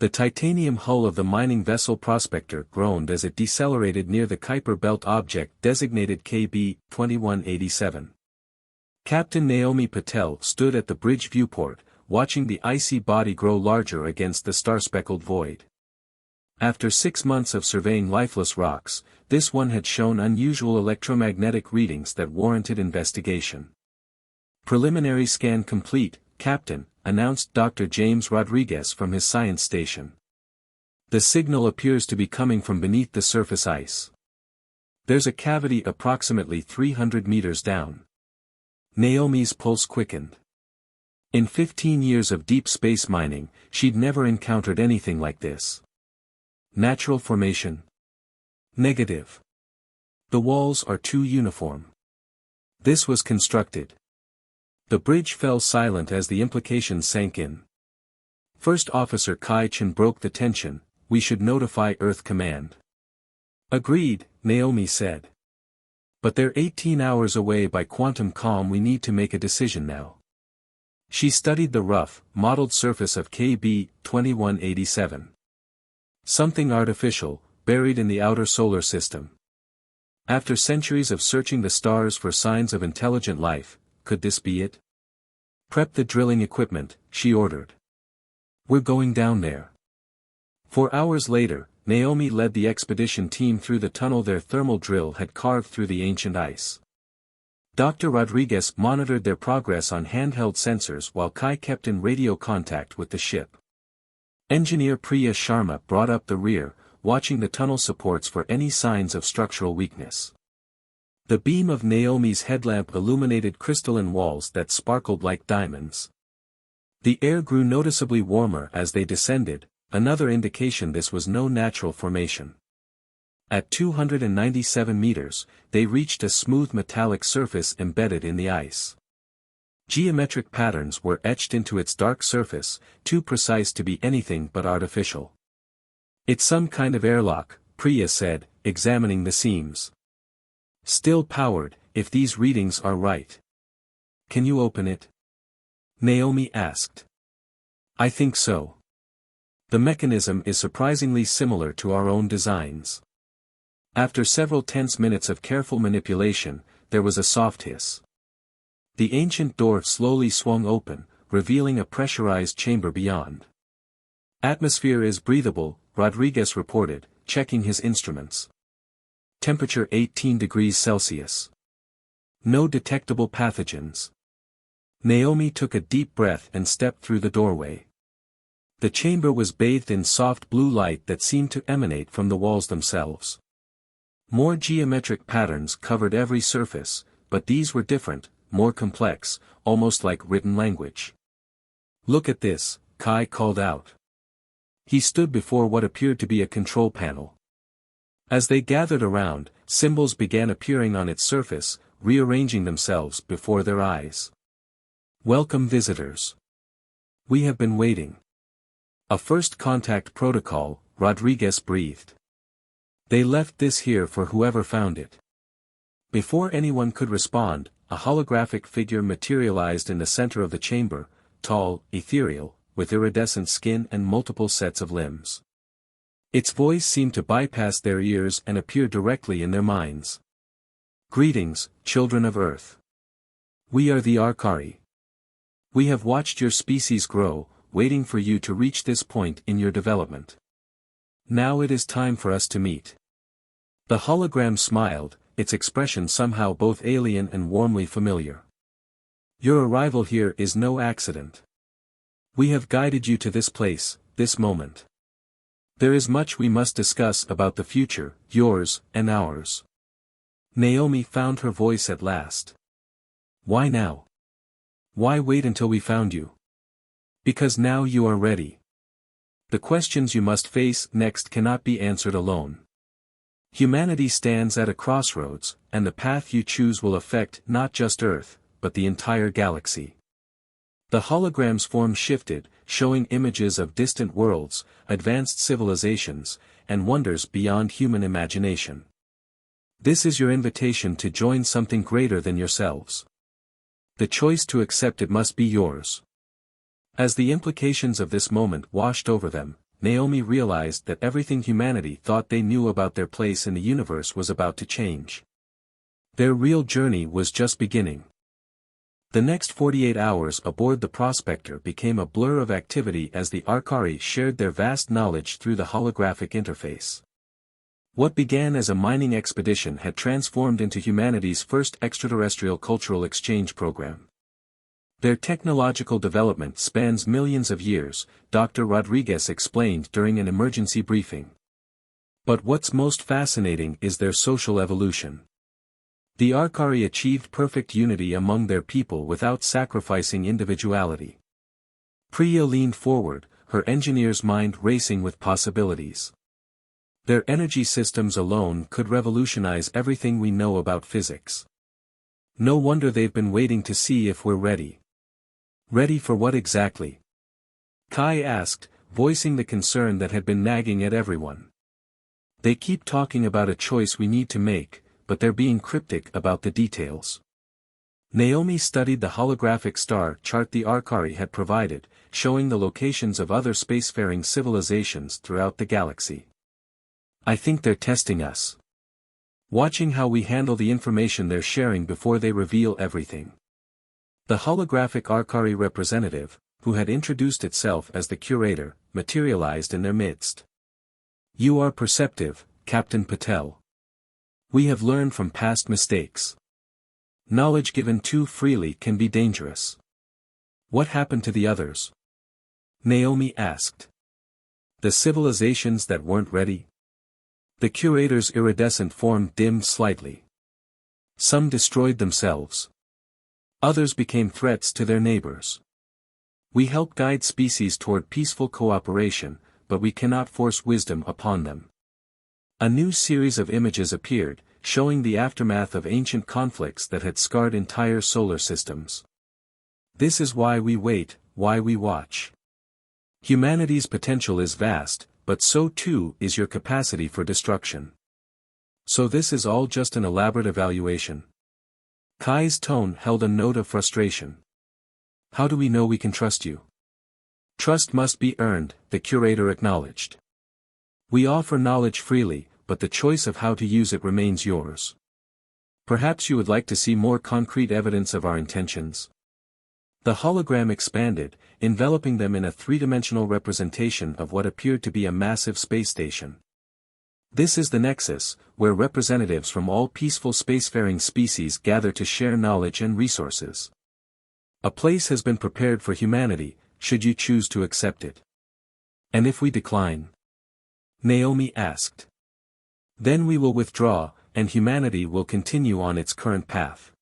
The titanium hull of the mining vessel Prospector groaned as it decelerated near the Kuiper Belt object designated KB-2187. Captain Naomi Patel stood at the bridge viewport, watching the icy body grow larger against the star-speckled void. After 6 months of surveying lifeless rocks, this one had shown unusual electromagnetic readings that warranted investigation. "Preliminary scan complete, Captain," announced Dr. James Rodriguez from his science station. "The signal appears to be coming from beneath the surface ice. There's a cavity approximately 300 meters down." Naomi's pulse quickened. In 15 years of deep space mining, she'd never encountered anything like this. Natural formation? Negative. The walls are too uniform. This was constructed. The bridge fell silent as the implications sank in. First Officer Kai Chen broke the tension. "We should notify Earth Command." "Agreed," Naomi said. "But they're 18 hours away by quantum calm. We need to make a decision now." She studied the rough, mottled surface of KB-2187. Something artificial, buried in the outer solar system. After centuries of searching the stars for signs of intelligent life, could this be it? "Prep the drilling equipment," she ordered. "We're going down there." 4 hours later, Naomi led the expedition team through the tunnel their thermal drill had carved through the ancient ice. Dr. Rodriguez monitored their progress on handheld sensors while Kai kept in radio contact with the ship. Engineer Priya Sharma brought up the rear, watching the tunnel supports for any signs of structural weakness. The beam of Naomi's headlamp illuminated crystalline walls that sparkled like diamonds. The air grew noticeably warmer as they descended, another indication this was no natural formation. At 297 meters, they reached a smooth metallic surface embedded in the ice. Geometric patterns were etched into its dark surface, too precise to be anything but artificial. "It's some kind of airlock," Priya said, examining the seams. "Still powered, if these readings are right." "Can you open it?" Naomi asked. "I think so. The mechanism is surprisingly similar to our own designs." After several tense minutes of careful manipulation, there was a soft hiss. The ancient door slowly swung open, revealing a pressurized chamber beyond. "Atmosphere is breathable," Rodriguez reported, checking his instruments. "Temperature 18 degrees Celsius. No detectable pathogens." Naomi took a deep breath and stepped through the doorway. The chamber was bathed in soft blue light that seemed to emanate from the walls themselves. More geometric patterns covered every surface, but these were different, more complex, almost like written language. "Look at this," Kai called out. He stood before what appeared to be a control panel. As they gathered around, symbols began appearing on its surface, rearranging themselves before their eyes. "Welcome visitors. We have been waiting." "A first contact protocol," Rodriguez breathed. "They left this here for whoever found it." Before anyone could respond, a holographic figure materialized in the center of the chamber, tall, ethereal, with iridescent skin and multiple sets of limbs. Its voice seemed to bypass their ears and appear directly in their minds. "Greetings, children of Earth. We are the Arkari. We have watched your species grow, waiting for you to reach this point in your development. Now it is time for us to meet." The hologram smiled, its expression somehow both alien and warmly familiar. "Your arrival here is no accident. We have guided you to this place, this moment. There is much we must discuss about the future, yours, and ours." Naomi found her voice at last. "Why now? Why wait until we found you?" "Because now you are ready. The questions you must face next cannot be answered alone. Humanity stands at a crossroads, and the path you choose will affect not just Earth, but the entire galaxy." The hologram's form shifted, showing images of distant worlds, advanced civilizations, and wonders beyond human imagination. "This is your invitation to join something greater than yourselves. The choice to accept it must be yours." As the implications of this moment washed over them, Naomi realized that everything humanity thought they knew about their place in the universe was about to change. Their real journey was just beginning. The next 48 hours aboard the Prospector became a blur of activity as the Arcari shared their vast knowledge through the holographic interface. What began as a mining expedition had transformed into humanity's first extraterrestrial cultural exchange program. Their technological development spans millions of years, Dr. Rodriguez explained during an emergency briefing. But what's most fascinating is their social evolution. The Arcari achieved perfect unity among their people without sacrificing individuality. Priya leaned forward, her engineer's mind racing with possibilities. Their energy systems alone could revolutionize everything we know about physics. No wonder they've been waiting to see if we're ready. Ready for what exactly? Kai asked, voicing the concern that had been nagging at everyone. They keep talking about a choice we need to make, but they're being cryptic about the details. Naomi studied the holographic star chart the Arcari had provided, showing the locations of other spacefaring civilizations throughout the galaxy. I think they're testing us. Watching how we handle the information they're sharing before they reveal everything. The holographic Arcari representative, who had introduced itself as the curator, materialized in their midst. You are perceptive, Captain Patel. We have learned from past mistakes. Knowledge given too freely can be dangerous. What happened to the others? Naomi asked. The civilizations that weren't ready? The curator's iridescent form dimmed slightly. Some destroyed themselves. Others became threats to their neighbors. We help guide species toward peaceful cooperation, but we cannot force wisdom upon them. A new series of images appeared, showing the aftermath of ancient conflicts that had scarred entire solar systems. This is why we wait, why we watch. Humanity's potential is vast, but so too is your capacity for destruction. So this is all just an elaborate evaluation. Kai's tone held a note of frustration. How do we know we can trust you? Trust must be earned, the curator acknowledged. We offer knowledge freely, but the choice of how to use it remains yours. Perhaps you would like to see more concrete evidence of our intentions? The hologram expanded, enveloping them in a three-dimensional representation of what appeared to be a massive space station. This is the Nexus, where representatives from all peaceful spacefaring species gather to share knowledge and resources. A place has been prepared for humanity, should you choose to accept it. And if we decline? Naomi asked. Then we will withdraw, and humanity will continue on its current path.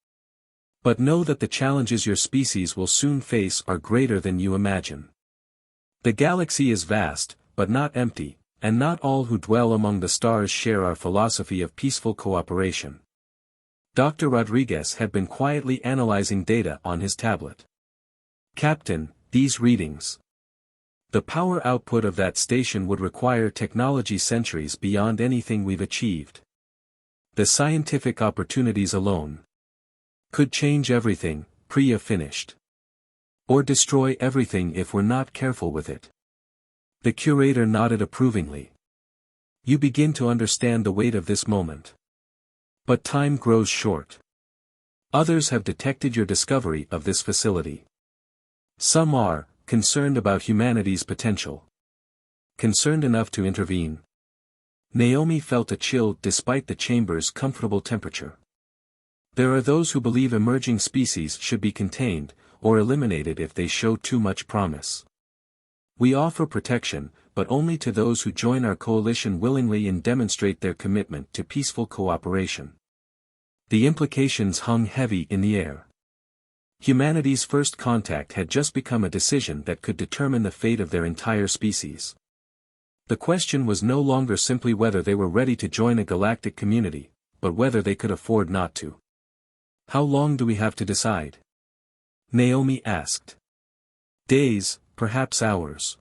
But know that the challenges your species will soon face are greater than you imagine. The galaxy is vast, but not empty, and not all who dwell among the stars share our philosophy of peaceful cooperation. Dr. Rodriguez had been quietly analyzing data on his tablet. Captain, these readings. The power output of that station would require technology centuries beyond anything we've achieved. The scientific opportunities alone could change everything, Priya finished. Or destroy everything if we're not careful with it. The curator nodded approvingly. You begin to understand the weight of this moment. But time grows short. Others have detected your discovery of this facility. Some are concerned about humanity's potential. Concerned enough to intervene. Naomi felt a chill despite the chamber's comfortable temperature. There are those who believe emerging species should be contained, or eliminated if they show too much promise. We offer protection, but only to those who join our coalition willingly and demonstrate their commitment to peaceful cooperation. The implications hung heavy in the air. Humanity's first contact had just become a decision that could determine the fate of their entire species. The question was no longer simply whether they were ready to join a galactic community, but whether they could afford not to. How long do we have to decide? Naomi asked. Days, perhaps hours.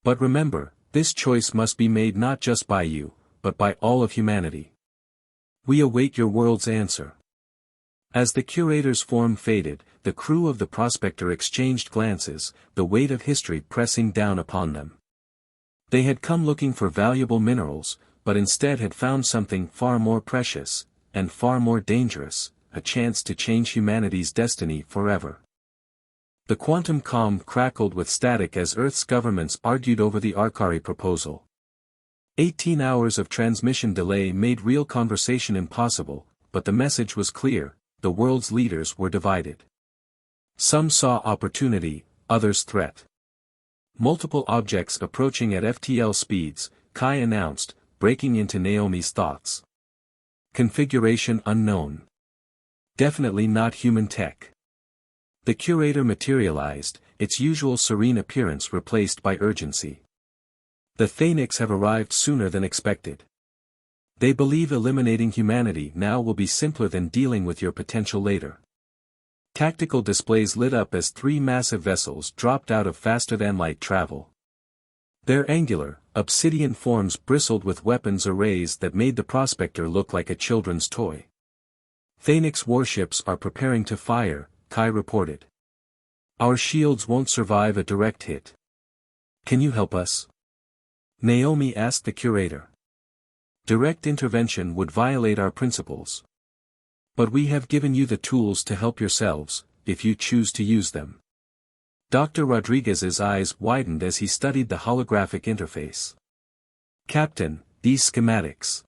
But remember, this choice must be made not just by you, but by all of humanity. We await your world's answer. As the curator's form faded, the crew of the Prospector exchanged glances, the weight of history pressing down upon them. They had come looking for valuable minerals, but instead had found something far more precious, and far more dangerous, a chance to change humanity's destiny forever. The quantum comm crackled with static as Earth's governments argued over the Arcari proposal. 18 hours of transmission delay made real conversation impossible, but the message was clear: the world's leaders were divided. Some saw opportunity, others threat. Multiple objects approaching at FTL speeds, Kai announced, breaking into Naomi's thoughts. Configuration unknown. Definitely not human tech. The curator materialized, its usual serene appearance replaced by urgency. The Thainics have arrived sooner than expected. They believe eliminating humanity now will be simpler than dealing with your potential later. Tactical displays lit up as 3 massive vessels dropped out of faster-than-light travel. Their angular, obsidian forms bristled with weapons arrays that made the prospector look like a children's toy. Thainics warships are preparing to fire, Kai reported. Our shields won't survive a direct hit. Can you help us? Naomi asked the curator. Direct intervention would violate our principles. But we have given you the tools to help yourselves, if you choose to use them. Dr. Rodriguez's eyes widened as he studied the holographic interface. Captain, these schematics.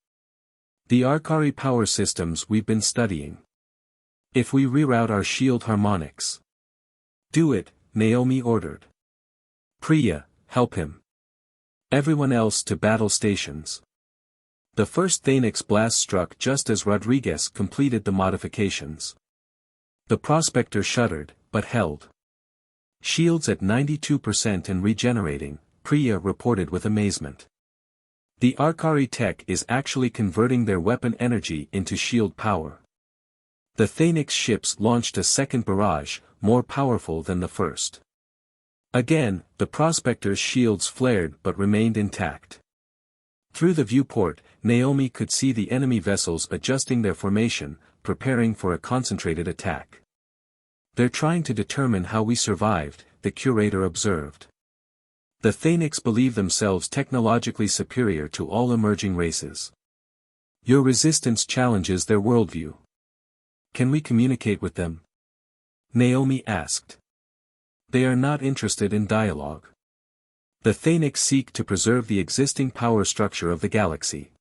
The Arcari power systems we've been studying. If we reroute our shield harmonics. Do it, Naomi ordered. Priya, help him. Everyone else to battle stations. The first Thainix blast struck just as Rodriguez completed the modifications. The prospector shuddered, but held. Shields at 92% and regenerating, Priya reported with amazement. The Arcari tech is actually converting their weapon energy into shield power. The Thainix ships launched a second barrage, more powerful than the first. Again, the prospector's shields flared but remained intact. Through the viewport, Naomi could see the enemy vessels adjusting their formation, preparing for a concentrated attack. They're trying to determine how we survived, the curator observed. The Thainix believe themselves technologically superior to all emerging races. Your resistance challenges their worldview. Can we communicate with them? Naomi asked. They are not interested in dialogue. The Thainix seek to preserve the existing power structure of the galaxy.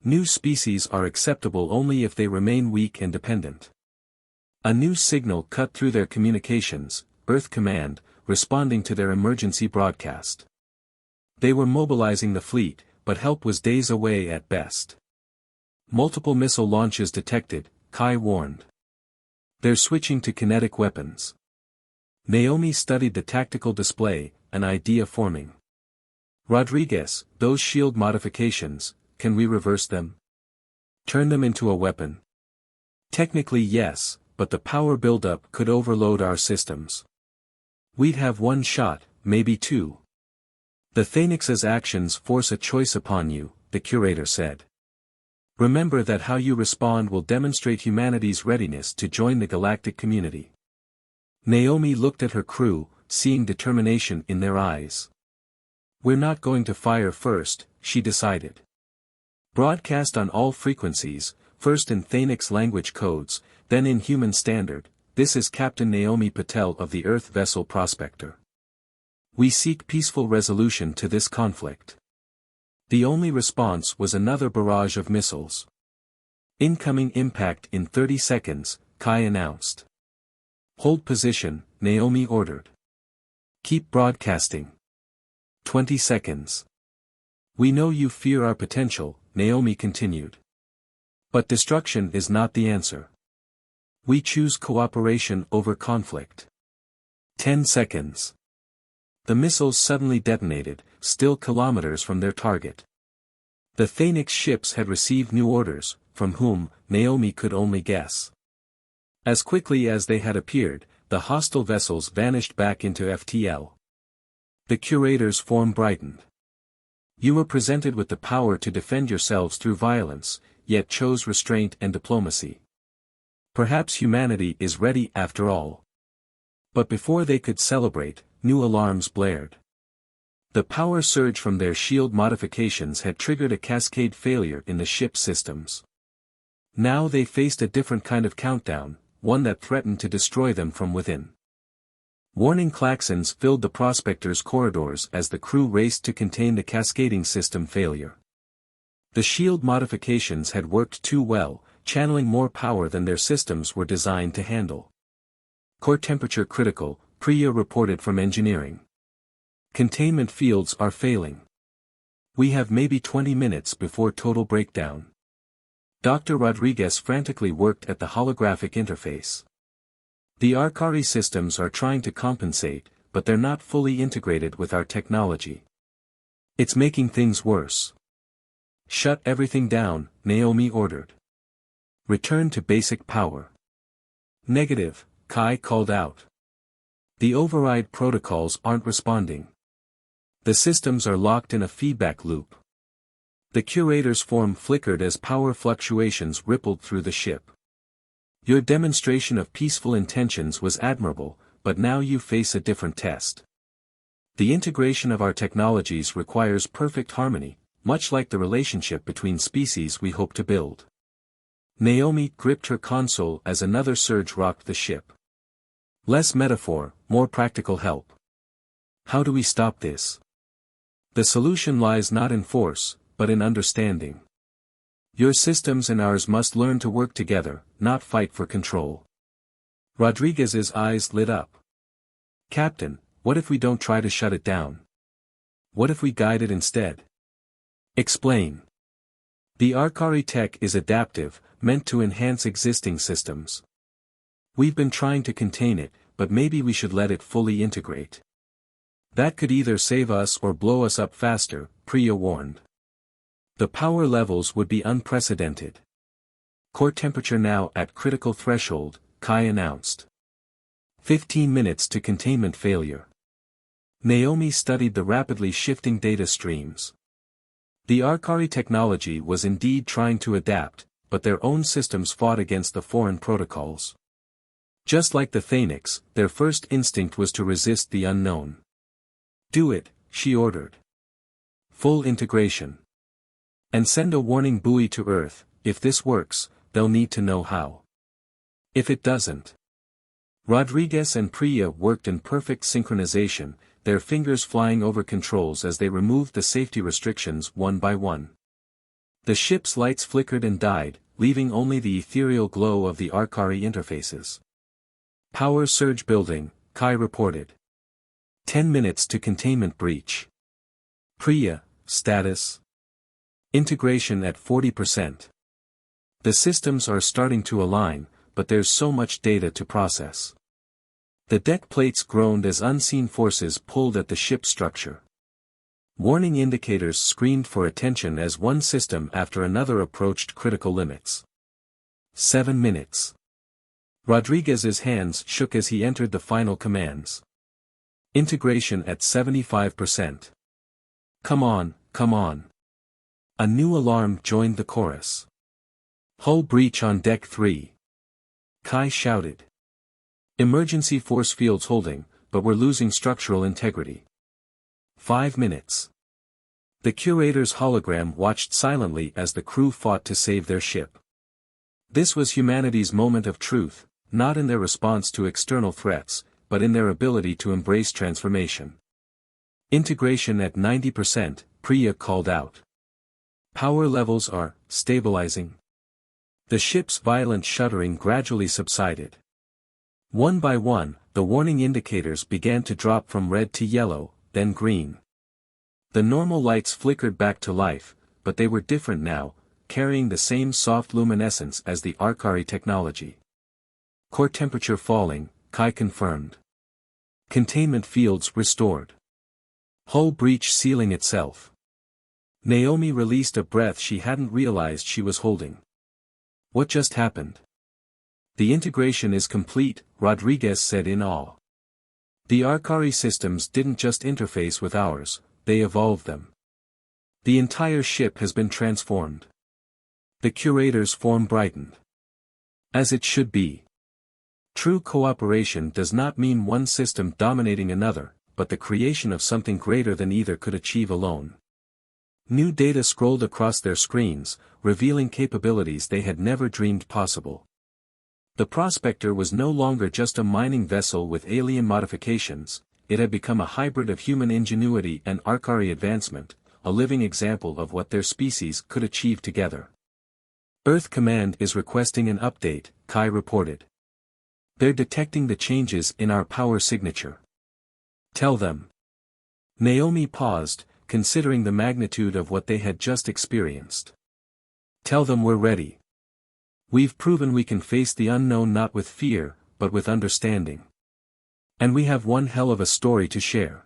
New species are acceptable only if they remain weak and dependent. A new signal cut through their communications, Earth Command, responding to their emergency broadcast. They were mobilizing the fleet, but help was days away at best. Multiple missile launches detected, Kai warned. They're switching to kinetic weapons. Naomi studied the tactical display, an idea forming. Rodriguez, those shield modifications, can we reverse them? Turn them into a weapon? Technically yes, but the power buildup could overload our systems. We'd have one shot, maybe two. The Thainix's actions force a choice upon you, the curator said. Remember that how you respond will demonstrate humanity's readiness to join the galactic community. Naomi looked at her crew, seeing determination in their eyes. We're not going to fire first, she decided. Broadcast on all frequencies, first in Thainix language codes, then in human standard. This is Captain Naomi Patel of the Earth Vessel Prospector. We seek peaceful resolution to this conflict. The only response was another barrage of missiles. Incoming impact in 30 seconds, Kai announced. Hold position, Naomi ordered. Keep broadcasting. 20 seconds. We know you fear our potential, Naomi continued. But destruction is not the answer. We choose cooperation over conflict. 10 seconds. The missiles suddenly detonated, still kilometers from their target. The Thainix ships had received new orders, from whom, Naomi could only guess. As quickly as they had appeared, the hostile vessels vanished back into FTL. The curator's form brightened. You were presented with the power to defend yourselves through violence, yet chose restraint and diplomacy. Perhaps humanity is ready after all. But before they could celebrate, new alarms blared. The power surge from their shield modifications had triggered a cascade failure in the ship's systems. Now they faced a different kind of countdown, one that threatened to destroy them from within. Warning klaxons filled the prospectors' corridors as the crew raced to contain the cascading system failure. The shield modifications had worked too well, channeling more power than their systems were designed to handle. Core temperature critical, Priya reported from engineering. Containment fields are failing. We have maybe 20 minutes before total breakdown. Dr. Rodriguez frantically worked at the holographic interface. The Arcari systems are trying to compensate, but they're not fully integrated with our technology. It's making things worse. Shut everything down, Naomi ordered. Return to basic power. Negative, Kai called out. The override protocols aren't responding. The systems are locked in a feedback loop. The curator's form flickered as power fluctuations rippled through the ship. Your demonstration of peaceful intentions was admirable, but now you face a different test. The integration of our technologies requires perfect harmony, much like the relationship between species we hope to build. Naomi gripped her console as another surge rocked the ship. Less metaphor, more practical help. How do we stop this? The solution lies not in force, but in understanding. Your systems and ours must learn to work together, not fight for control. Rodriguez's eyes lit up. Captain, what if we don't try to shut it down? What if we guide it instead? Explain. The Arcari tech is adaptive, meant to enhance existing systems. We've been trying to contain it, but maybe we should let it fully integrate. That could either save us or blow us up faster, Priya warned. The power levels would be unprecedented. Core temperature now at critical threshold, Kai announced. 15 minutes to containment failure. Naomi studied the rapidly shifting data streams. The Arcari technology was indeed trying to adapt, but their own systems fought against the foreign protocols. Just like the Phoenix, their first instinct was to resist the unknown. Do it, she ordered. Full integration. And send a warning buoy to Earth. If this works, they'll need to know how. If it doesn't. Rodriguez and Priya worked in perfect synchronization, their fingers flying over controls as they removed the safety restrictions one by one. The ship's lights flickered and died, leaving only the ethereal glow of the Arcari interfaces. Power surge building, Kai reported. 10 minutes to containment breach. Priya, status. Integration at 40%. The systems are starting to align, but there's so much data to process. The deck plates groaned as unseen forces pulled at the ship's structure. Warning indicators screamed for attention as one system after another approached critical limits. 7 minutes. Rodriguez's hands shook as he entered the final commands. Integration at 75%. Come on, come on. A new alarm joined the chorus. Hull breach on deck 3. Kai shouted. Emergency force fields holding, but we're losing structural integrity. 5 minutes. The curator's hologram watched silently as the crew fought to save their ship. This was humanity's moment of truth, not in their response to external threats, but in their ability to embrace transformation. Integration at 90%, Priya called out. Power levels are stabilizing. The ship's violent shuddering gradually subsided. One by one, the warning indicators began to drop from red to yellow, then green. The normal lights flickered back to life, but they were different now, carrying the same soft luminescence as the Arcari technology. Core temperature falling, Kai confirmed. Containment fields restored. Hull breach sealing itself. Naomi released a breath she hadn't realized she was holding. What just happened? The integration is complete, Rodriguez said in awe. The Arcari systems didn't just interface with ours, they evolved them. The entire ship has been transformed. The curator's form brightened. As it should be. True cooperation does not mean one system dominating another, but the creation of something greater than either could achieve alone. New data scrolled across their screens, revealing capabilities they had never dreamed possible. The Prospector was no longer just a mining vessel with alien modifications, it had become a hybrid of human ingenuity and Arcari advancement, a living example of what their species could achieve together. Earth Command is requesting an update, Kai reported. They're detecting the changes in our power signature. Tell them. Naomi paused, considering the magnitude of what they had just experienced. Tell them we're ready. We've proven we can face the unknown not with fear, but with understanding. And we have one hell of a story to share.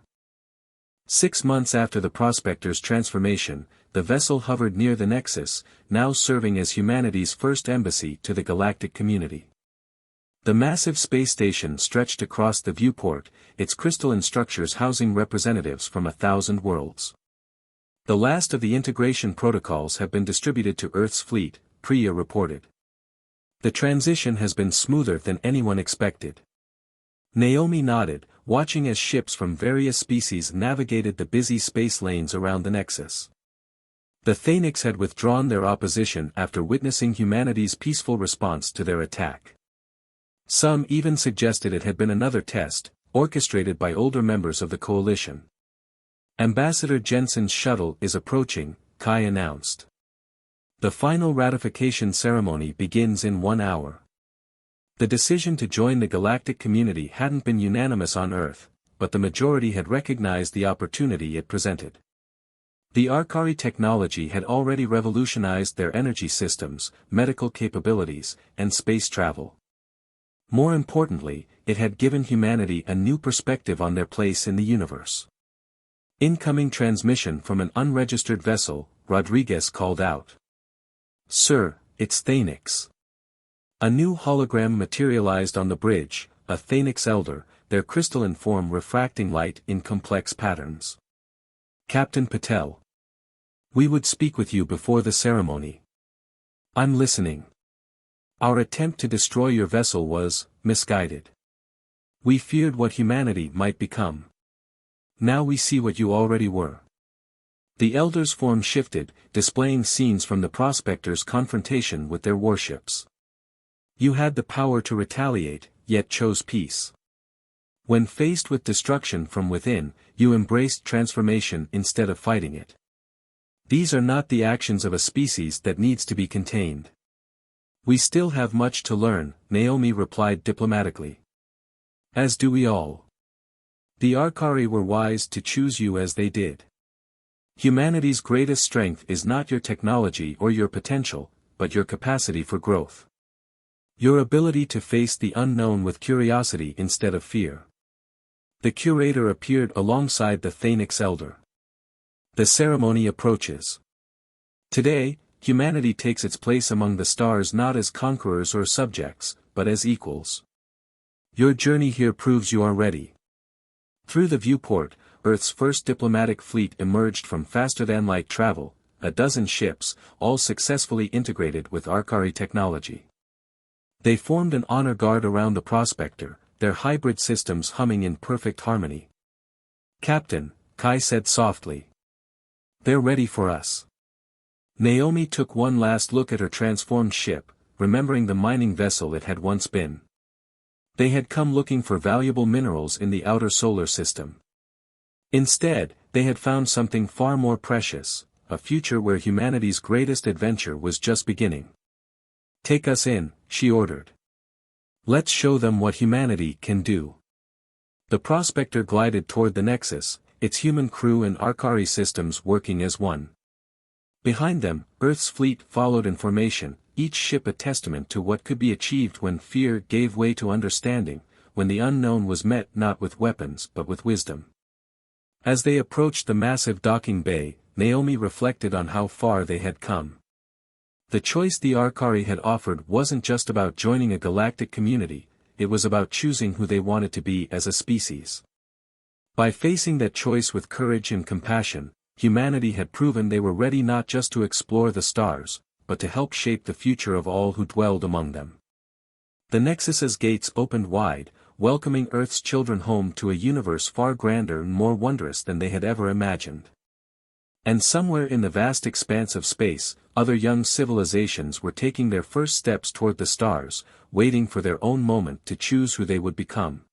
6 months after the Prospector's transformation, the vessel hovered near the Nexus, now serving as humanity's first embassy to the galactic community. The massive space station stretched across the viewport, its crystalline structures housing representatives from 1,000 worlds. The last of the integration protocols have been distributed to Earth's fleet, Priya reported. The transition has been smoother than anyone expected. Naomi nodded, watching as ships from various species navigated the busy space lanes around the Nexus. The Thainics had withdrawn their opposition after witnessing humanity's peaceful response to their attack. Some even suggested it had been another test, orchestrated by older members of the coalition. Ambassador Jensen's shuttle is approaching, Kai announced. The final ratification ceremony begins in 1 hour. The decision to join the galactic community hadn't been unanimous on Earth, but the majority had recognized the opportunity it presented. The Arcari technology had already revolutionized their energy systems, medical capabilities, and space travel. More importantly, it had given humanity a new perspective on their place in the universe. Incoming transmission from an unregistered vessel, Rodriguez called out. Sir, it's Thainics. A new hologram materialized on the bridge, a Thainix elder, their crystalline form refracting light in complex patterns. Captain Patel. We would speak with you before the ceremony. I'm listening. Our attempt to destroy your vessel was misguided. We feared what humanity might become. Now we see what you already were. The Elder's form shifted, displaying scenes from the Prospector's confrontation with their warships. You had the power to retaliate, yet chose peace. When faced with destruction from within, you embraced transformation instead of fighting it. These are not the actions of a species that needs to be contained. We still have much to learn, Naomi replied diplomatically. As do we all. The Arcari were wise to choose you as they did. Humanity's greatest strength is not your technology or your potential, but your capacity for growth. Your ability to face the unknown with curiosity instead of fear. The curator appeared alongside the Thainix elder. The ceremony approaches. Today, humanity takes its place among the stars not as conquerors or subjects, but as equals. Your journey here proves you are ready. Through the viewport, Earth's first diplomatic fleet emerged from faster-than-light travel, a dozen ships, all successfully integrated with Arcari technology. They formed an honor guard around the Prospector, their hybrid systems humming in perfect harmony. Captain, Kai said softly. They're ready for us. Naomi took one last look at her transformed ship, remembering the mining vessel it had once been. They had come looking for valuable minerals in the outer solar system. Instead, they had found something far more precious, a future where humanity's greatest adventure was just beginning. Take us in, she ordered. Let's show them what humanity can do. The Prospector glided toward the Nexus, its human crew and Arcari systems working as one. Behind them, Earth's fleet followed in formation, each ship a testament to what could be achieved when fear gave way to understanding, when the unknown was met not with weapons but with wisdom. As they approached the massive docking bay, Naomi reflected on how far they had come. The choice the Arcari had offered wasn't just about joining a galactic community, it was about choosing who they wanted to be as a species. By facing that choice with courage and compassion, humanity had proven they were ready not just to explore the stars, but to help shape the future of all who dwelled among them. The Nexus's gates opened wide, welcoming Earth's children home to a universe far grander and more wondrous than they had ever imagined. And somewhere in the vast expanse of space, other young civilizations were taking their first steps toward the stars, waiting for their own moment to choose who they would become.